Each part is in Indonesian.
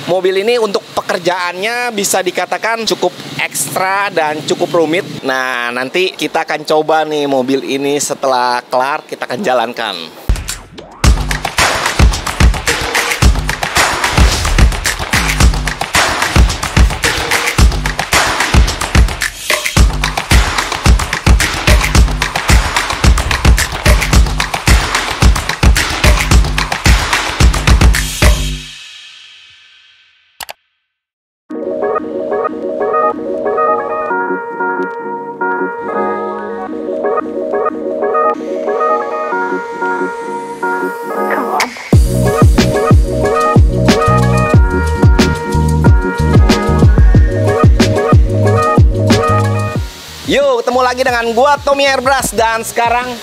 Mobil ini untuk pekerjaannya bisa dikatakan cukup ekstra dan cukup rumit. Nah, nanti kita akan coba nih mobil ini setelah kelar kita akan jalankan. Yuk, ketemu lagi dengan gua Tommy Airbrush, dan sekarang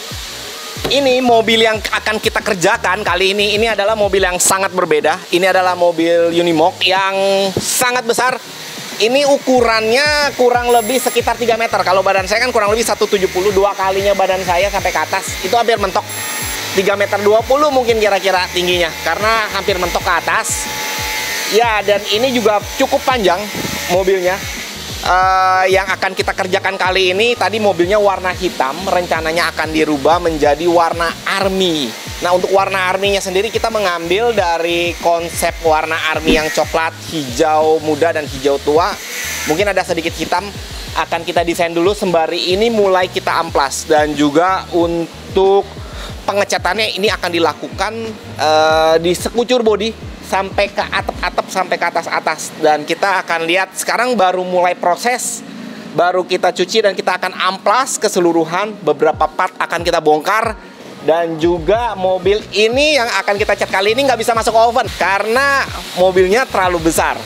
ini mobil yang akan kita kerjakan kali ini adalah mobil yang sangat berbeda. Ini adalah mobil Unimog yang sangat besar. Ini ukurannya kurang lebih sekitar 3 meter. Kalau badan saya kan kurang lebih 172 kalinya badan saya sampai ke atas. Itu hampir mentok 3 meter 20 mungkin kira-kira tingginya, karena hampir mentok ke atas. Ya, dan ini juga cukup panjang mobilnya. Yang akan kita kerjakan kali ini tadi mobilnya warna hitam, rencananya akan dirubah menjadi warna army. Nah, untuk warna army-nya sendiri kita mengambil dari konsep warna army yang coklat, hijau muda, dan hijau tua. Mungkin ada sedikit hitam, akan kita desain dulu sembari ini mulai kita amplas. Dan juga untuk pengecatannya ini akan dilakukan di sekucur bodi sampai ke atap-atap, sampai ke atas-atas. Dan kita akan lihat sekarang baru mulai proses, baru kita cuci dan kita akan amplas keseluruhan. Beberapa part akan kita bongkar. Dan juga mobil ini yang akan kita cat kali ini nggak bisa masuk oven karena mobilnya terlalu besar.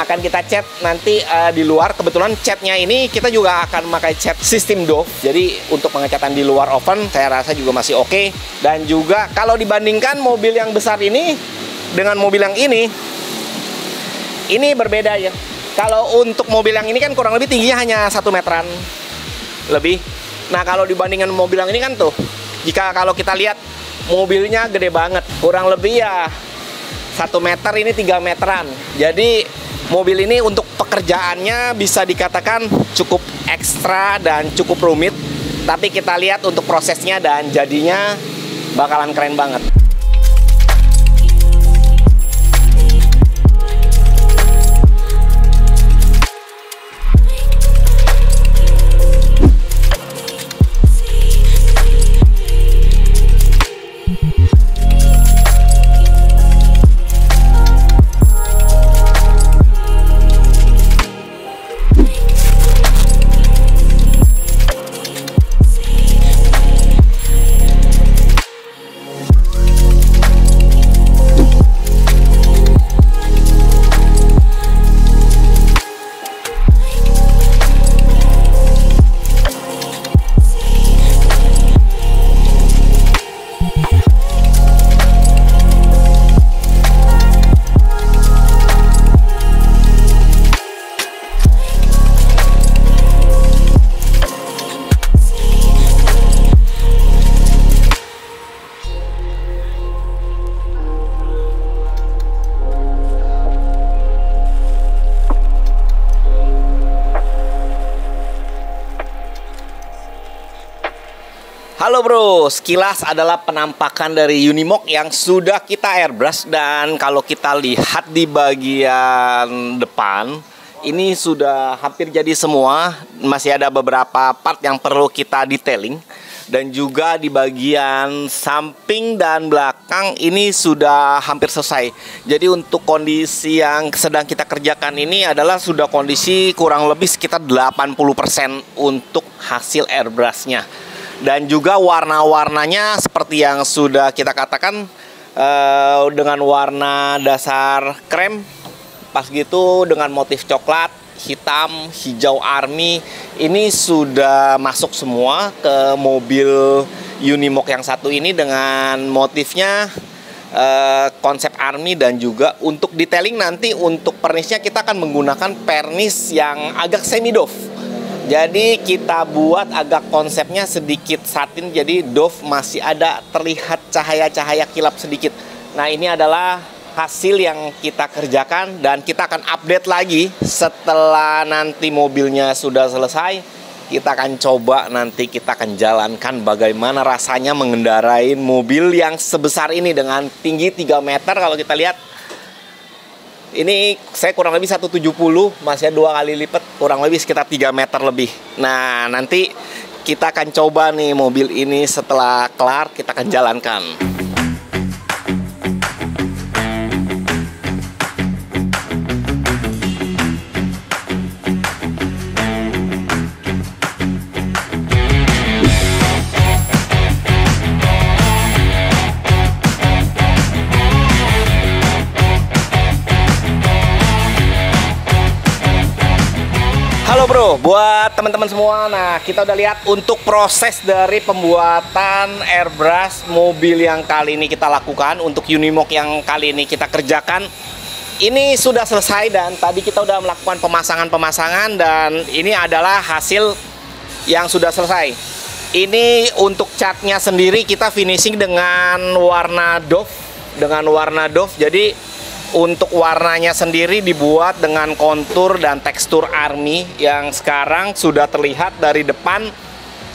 Akan kita cat nanti di luar. Kebetulan catnya ini kita juga akan memakai cat sistem Dove. Jadi untuk pengecatan di luar oven saya rasa juga masih oke. Dan juga kalau dibandingkan mobil yang besar ini dengan mobil yang ini berbeda ya. Kalau untuk mobil yang ini kan kurang lebih tingginya hanya 1 meteran lebih. Nah, kalau dibandingkan mobil yang ini kan tuh, kalau kita lihat mobilnya gede banget, kurang lebih ya 1 meter, ini 3 meteran. Jadi mobil ini untuk pekerjaannya bisa dikatakan cukup ekstra dan cukup rumit. Tapi kita lihat untuk prosesnya dan jadinya bakalan keren banget. Halo bro, sekilas adalah penampakan dari Unimog yang sudah kita airbrush. Dan kalau kita lihat di bagian depan, ini sudah hampir jadi semua. Masih ada beberapa part yang perlu kita detailing. Dan juga di bagian samping dan belakang ini sudah hampir selesai. Jadi untuk kondisi yang sedang kita kerjakan ini adalah sudah kondisi kurang lebih sekitar 80% untuk hasil airbrushnya. Dan juga warna-warnanya seperti yang sudah kita katakan, dengan warna dasar krem, pas gitu dengan motif coklat, hitam, hijau army. Ini sudah masuk semua ke mobil Unimog yang satu ini dengan motifnya konsep army. Dan juga untuk detailing nanti untuk pernisnya kita akan menggunakan pernis yang agak semi doff. Jadi kita buat agak konsepnya sedikit satin, jadi doff masih ada terlihat cahaya-cahaya kilap sedikit. Nah, ini adalah hasil yang kita kerjakan, dan kita akan update lagi setelah nanti mobilnya sudah selesai. Kita akan coba, nanti kita akan jalankan bagaimana rasanya mengendarai mobil yang sebesar ini dengan tinggi 3 meter. Kalau kita lihat ini saya kurang lebih 170, masih 2 kali lipat, kurang lebih sekitar 3 meter lebih. Nah, nanti kita akan coba nih mobil ini, setelah kelar kita akan jalankan. Halo bro, buat teman-teman semua. Nah, kita udah lihat untuk proses dari pembuatan airbrush mobil yang kali ini kita lakukan, untuk Unimog yang kali ini kita kerjakan. Ini sudah selesai, dan tadi kita udah melakukan pemasangan-pemasangan, dan ini adalah hasil yang sudah selesai. Ini untuk catnya sendiri kita finishing dengan warna doff, Jadi untuk warnanya sendiri dibuat dengan kontur dan tekstur army yang sekarang sudah terlihat dari depan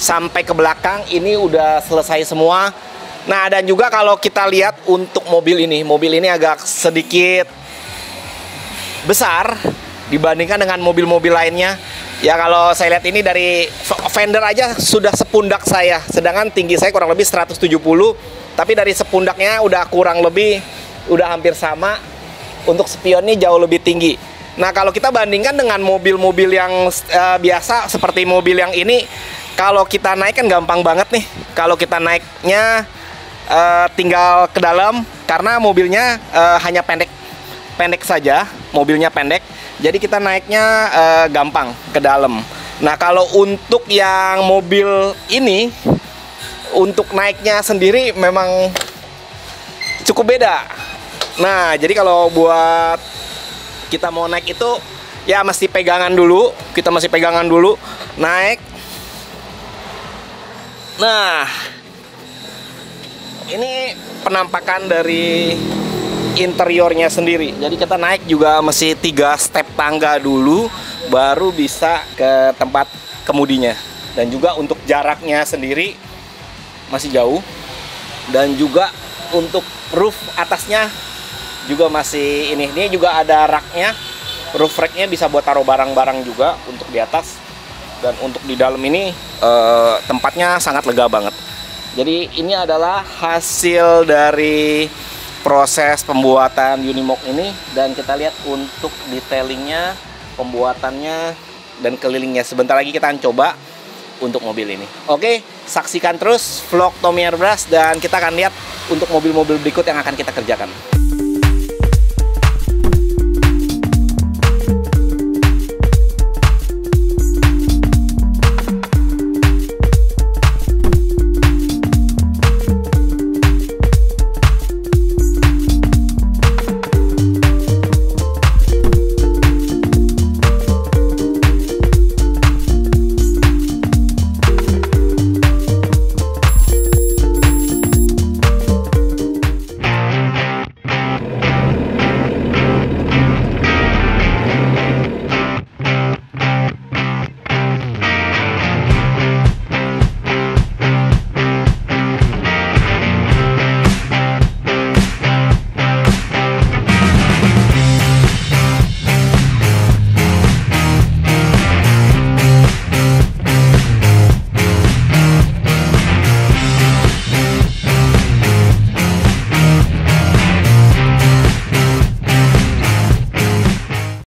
sampai ke belakang. Ini udah selesai semua. Nah, dan juga kalau kita lihat untuk mobil ini agak sedikit besar dibandingkan dengan mobil-mobil lainnya. Ya, kalau saya lihat ini dari fender aja sudah sepundak saya, sedangkan tinggi saya kurang lebih 170, tapi dari sepundaknya udah kurang lebih udah hampir sama. Untuk spionnya jauh lebih tinggi. Nah, kalau kita bandingkan dengan mobil-mobil yang biasa seperti mobil yang ini, kalau kita naik kan gampang banget nih. Kalau kita naiknya tinggal ke dalam, karena mobilnya hanya pendek saja, mobilnya pendek. Jadi kita naiknya gampang ke dalam. Nah, kalau untuk yang mobil ini, untuk naiknya sendiri memang cukup beda. Nah, jadi kalau buat kita mau naik itu ya mesti pegangan dulu. Kita masih pegangan dulu, naik. Nah, ini penampakan dari interiornya sendiri. Jadi kita naik juga mesti 3 step tangga dulu, baru bisa ke tempat kemudinya. Dan juga untuk jaraknya sendiri masih jauh. Dan juga untuk roof atasnya juga masih ini juga ada raknya, roof racknya bisa buat taruh barang-barang juga untuk di atas. Dan untuk di dalam ini tempatnya sangat lega banget. Jadi ini adalah hasil dari proses pembuatan Unimog ini, dan kita lihat untuk detailingnya, pembuatannya, dan kelilingnya. Sebentar lagi kita akan coba untuk mobil ini. Oke, saksikan terus vlog Tommy Airbrush, dan kita akan lihat untuk mobil-mobil berikut yang akan kita kerjakan.